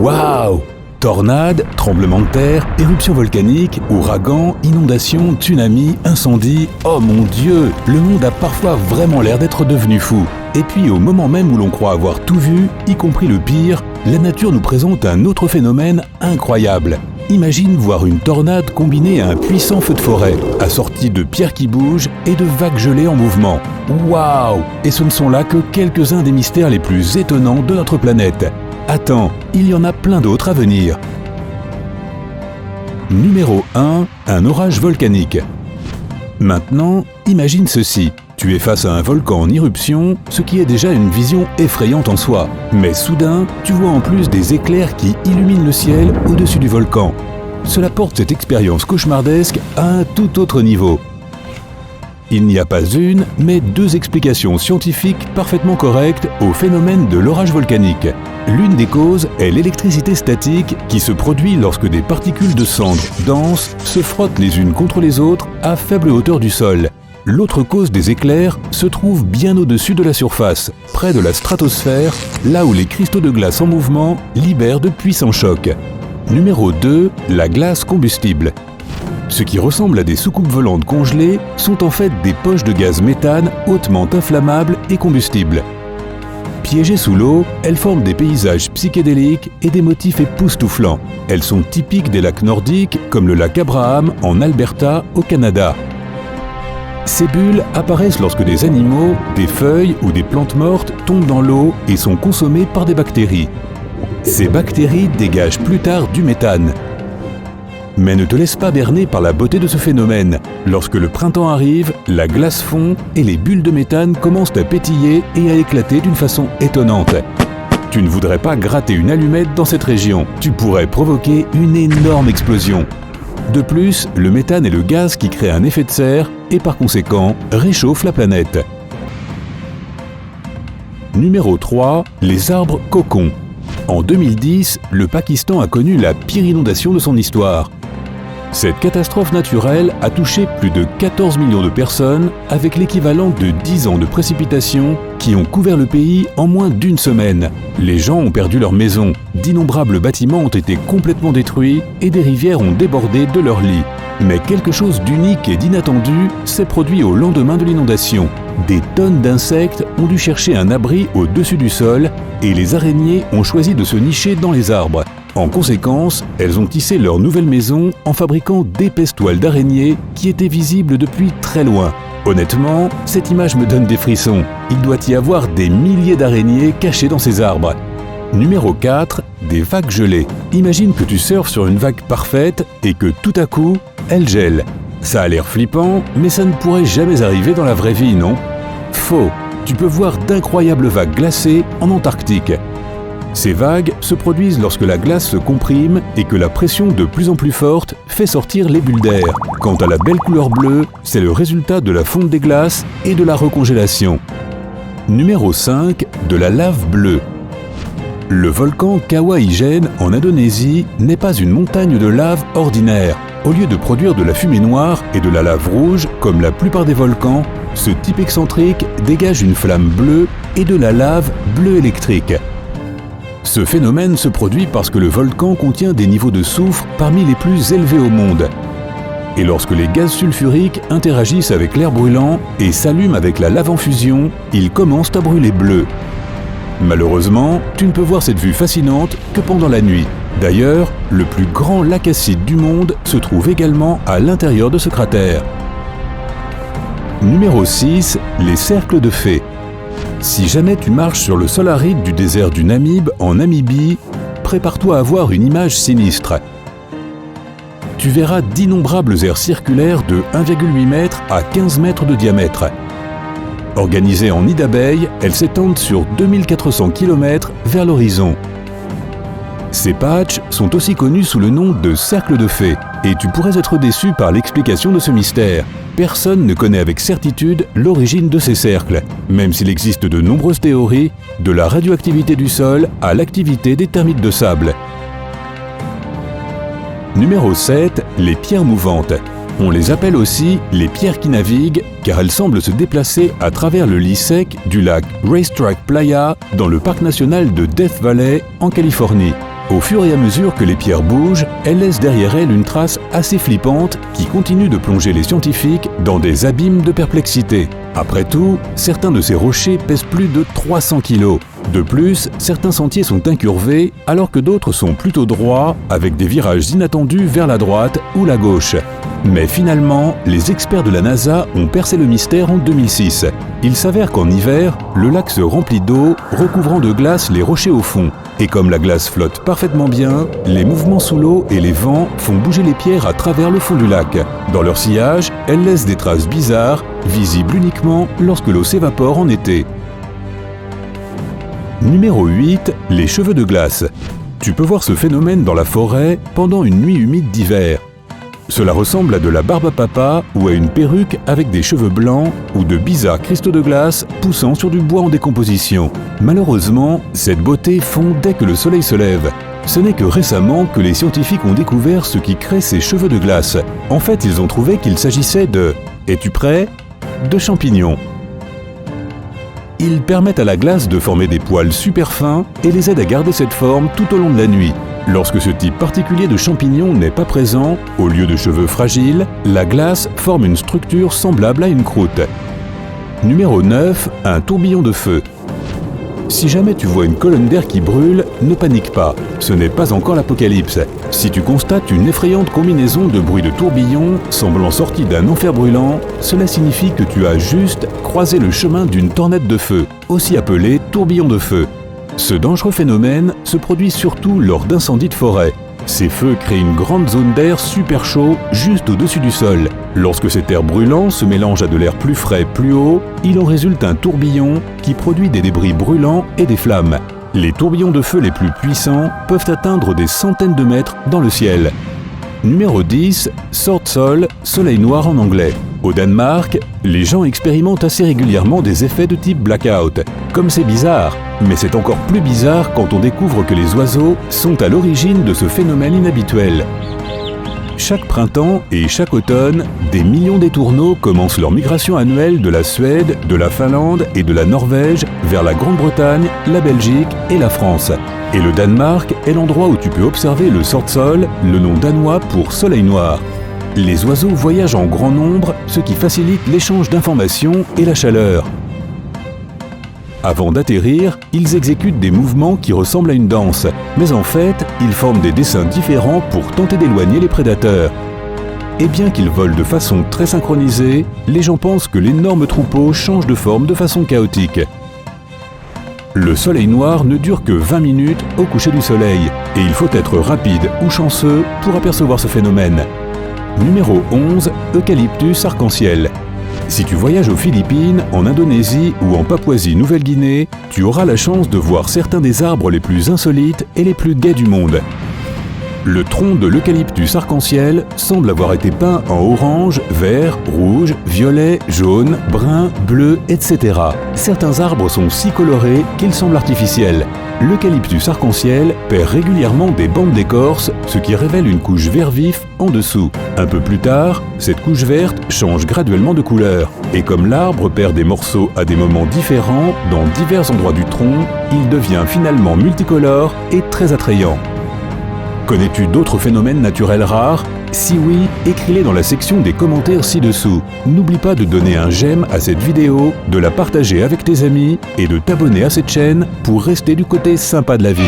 Waouh! Tornades, tremblements de terre, éruptions volcaniques, ouragans, inondations, tsunamis, incendies, oh mon Dieu! Le monde a parfois vraiment l'air d'être devenu fou. Et puis au moment même où l'on croit avoir tout vu, y compris le pire, la nature nous présente un autre phénomène incroyable. Imagine voir une tornade combinée à un puissant feu de forêt, assorti de pierres qui bougent et de vagues gelées en mouvement. Waouh! Et ce ne sont là que quelques-uns des mystères les plus étonnants de notre planète. Attends, il y en a plein d'autres à venir. Numéro 1, un orage volcanique. Maintenant, imagine ceci. Tu es face à un volcan en éruption, ce qui est déjà une vision effrayante en soi. Mais soudain, tu vois en plus des éclairs qui illuminent le ciel au-dessus du volcan. Cela porte cette expérience cauchemardesque à un tout autre niveau. Il n'y a pas une, mais deux explications scientifiques parfaitement correctes au phénomène de l'orage volcanique. L'une des causes est l'électricité statique qui se produit lorsque des particules de cendres denses se frottent les unes contre les autres à faible hauteur du sol. L'autre cause des éclairs se trouve bien au-dessus de la surface, près de la stratosphère, là où les cristaux de glace en mouvement libèrent de puissants chocs. Numéro 2, la glace combustible. Ce qui ressemble à des soucoupes volantes congelées sont en fait des poches de gaz méthane hautement inflammables et combustibles. Piégées sous l'eau, elles forment des paysages psychédéliques et des motifs époustouflants. Elles sont typiques des lacs nordiques comme le lac Abraham en Alberta au Canada. Ces bulles apparaissent lorsque des animaux, des feuilles ou des plantes mortes tombent dans l'eau et sont consommées par des bactéries. Ces bactéries dégagent plus tard du méthane. Mais ne te laisse pas berner par la beauté de ce phénomène. Lorsque le printemps arrive, la glace fond et les bulles de méthane commencent à pétiller et à éclater d'une façon étonnante. Tu ne voudrais pas gratter une allumette dans cette région. Tu pourrais provoquer une énorme explosion. De plus, le méthane est le gaz qui crée un effet de serre et par conséquent réchauffe la planète. Numéro 3, les arbres cocons. En 2010, le Pakistan a connu la pire inondation de son histoire. Cette catastrophe naturelle a touché plus de 14 millions de personnes avec l'équivalent de 10 ans de précipitations qui ont couvert le pays en moins d'une semaine. Les gens ont perdu leurs maisons, d'innombrables bâtiments ont été complètement détruits et des rivières ont débordé de leurs lits. Mais quelque chose d'unique et d'inattendu s'est produit au lendemain de l'inondation. Des tonnes d'insectes ont dû chercher un abri au-dessus du sol et les araignées ont choisi de se nicher dans les arbres. En conséquence, elles ont tissé leur nouvelle maison en fabriquant d'épaisses toiles d'araignées qui étaient visibles depuis très loin. Honnêtement, cette image me donne des frissons. Il doit y avoir des milliers d'araignées cachées dans ces arbres. Numéro 4, des vagues gelées. Imagine que tu surfes sur une vague parfaite et que tout à coup, elle gèle. Ça a l'air flippant, mais ça ne pourrait jamais arriver dans la vraie vie, non? Faux. Tu peux voir d'incroyables vagues glacées en Antarctique. Ces vagues se produisent lorsque la glace se comprime et que la pression de plus en plus forte fait sortir les bulles d'air. Quant à la belle couleur bleue, c'est le résultat de la fonte des glaces et de la recongélation. Numéro 5, de la lave bleue. Le volcan Kawah Ijen en Indonésie n'est pas une montagne de lave ordinaire. Au lieu de produire de la fumée noire et de la lave rouge, comme la plupart des volcans, ce type excentrique dégage une flamme bleue et de la lave bleue électrique. Ce phénomène se produit parce que le volcan contient des niveaux de soufre parmi les plus élevés au monde. Et lorsque les gaz sulfuriques interagissent avec l'air brûlant et s'allument avec la lave en fusion, ils commencent à brûler bleu. Malheureusement, tu ne peux voir cette vue fascinante que pendant la nuit. D'ailleurs, le plus grand lac acide du monde se trouve également à l'intérieur de ce cratère. Numéro 6, les cercles de fées. Si jamais tu marches sur le sol aride du désert du Namib en Namibie, prépare-toi à voir une image sinistre. Tu verras d'innombrables aires circulaires de 1,8 m à 15 mètres de diamètre. Organisées en nids d'abeilles, elles s'étendent sur 2400 km vers l'horizon. Ces patchs sont aussi connus sous le nom de cercles de fées, et tu pourrais être déçu par l'explication de ce mystère. Personne ne connaît avec certitude l'origine de ces cercles, même s'il existe de nombreuses théories, de la radioactivité du sol à l'activité des termites de sable. Numéro 7, les pierres mouvantes. On les appelle aussi les pierres qui naviguent, car elles semblent se déplacer à travers le lit sec du lac Racetrack Playa dans le parc national de Death Valley en Californie. Au fur et à mesure que les pierres bougent, elles laissent derrière elles une trace assez flippante qui continue de plonger les scientifiques dans des abîmes de perplexité. Après tout, certains de ces rochers pèsent plus de 300 kg. De plus, certains sentiers sont incurvés alors que d'autres sont plutôt droits avec des virages inattendus vers la droite ou la gauche. Mais finalement, les experts de la NASA ont percé le mystère en 2006. Il s'avère qu'en hiver, le lac se remplit d'eau, recouvrant de glace les rochers au fond. Et comme la glace flotte parfaitement bien, les mouvements sous l'eau et les vents font bouger les pierres à travers le fond du lac. Dans leur sillage, elles laissent des traces bizarres, visibles uniquement lorsque l'eau s'évapore en été. Numéro 8. Les cheveux de glace. Tu peux voir ce phénomène dans la forêt pendant une nuit humide d'hiver. Cela ressemble à de la barbe à papa ou à une perruque avec des cheveux blancs ou de bizarres cristaux de glace poussant sur du bois en décomposition. Malheureusement, cette beauté fond dès que le soleil se lève. Ce n'est que récemment que les scientifiques ont découvert ce qui crée ces cheveux de glace. En fait, ils ont trouvé qu'il s'agissait de, es-tu prêt? De champignons. Ils permettent à la glace de former des poils super fins et les aident à garder cette forme tout au long de la nuit. Lorsque ce type particulier de champignon n'est pas présent, au lieu de cheveux fragiles, la glace forme une structure semblable à une croûte. Numéro 9. Un tourbillon de feu. Si jamais tu vois une colonne d'air qui brûle, ne panique pas, ce n'est pas encore l'apocalypse. Si tu constates une effrayante combinaison de bruits de tourbillons semblant sortis d'un enfer brûlant, cela signifie que tu as juste croisé le chemin d'une tornade de feu, aussi appelée tourbillon de feu. Ce dangereux phénomène se produit surtout lors d'incendies de forêt. Ces feux créent une grande zone d'air super chaud juste au-dessus du sol. Lorsque cet air brûlant se mélange à de l'air plus frais plus haut, il en résulte un tourbillon qui produit des débris brûlants et des flammes. Les tourbillons de feu les plus puissants peuvent atteindre des centaines de mètres dans le ciel. Numéro 10. Sword-Sol, soleil noir en anglais. Au Danemark, les gens expérimentent assez régulièrement des effets de type blackout. Comme c'est bizarre, mais c'est encore plus bizarre quand on découvre que les oiseaux sont à l'origine de ce phénomène inhabituel. Chaque printemps et chaque automne, des millions d'étourneaux commencent leur migration annuelle de la Suède, de la Finlande et de la Norvège vers la Grande-Bretagne, la Belgique et la France. Et le Danemark est l'endroit où tu peux observer le Sword-Sol, le nom danois pour soleil noir. Les oiseaux voyagent en grand nombre, ce qui facilite l'échange d'informations et la chaleur. Avant d'atterrir, ils exécutent des mouvements qui ressemblent à une danse, mais en fait, ils forment des dessins différents pour tenter d'éloigner les prédateurs. Et bien qu'ils volent de façon très synchronisée, les gens pensent que l'énorme troupeau change de forme de façon chaotique. Le soleil noir ne dure que 20 minutes au coucher du soleil, et il faut être rapide ou chanceux pour apercevoir ce phénomène. Numéro 11. Eucalyptus arc-en-ciel. Si tu voyages aux Philippines, en Indonésie ou en Papouasie-Nouvelle-Guinée, tu auras la chance de voir certains des arbres les plus insolites et les plus gais du monde. Le tronc de l'eucalyptus arc-en-ciel semble avoir été peint en orange, vert, rouge, violet, jaune, brun, bleu, etc. Certains arbres sont si colorés qu'ils semblent artificiels. L'eucalyptus arc-en-ciel perd régulièrement des bandes d'écorce, ce qui révèle une couche vert vif en dessous. Un peu plus tard, cette couche verte change graduellement de couleur. Et comme l'arbre perd des morceaux à des moments différents dans divers endroits du tronc, il devient finalement multicolore et très attrayant. Connais-tu d'autres phénomènes naturels rares? Si oui, écris-les dans la section des commentaires ci-dessous. N'oublie pas de donner un j'aime à cette vidéo, de la partager avec tes amis et de t'abonner à cette chaîne pour rester du côté sympa de la vie.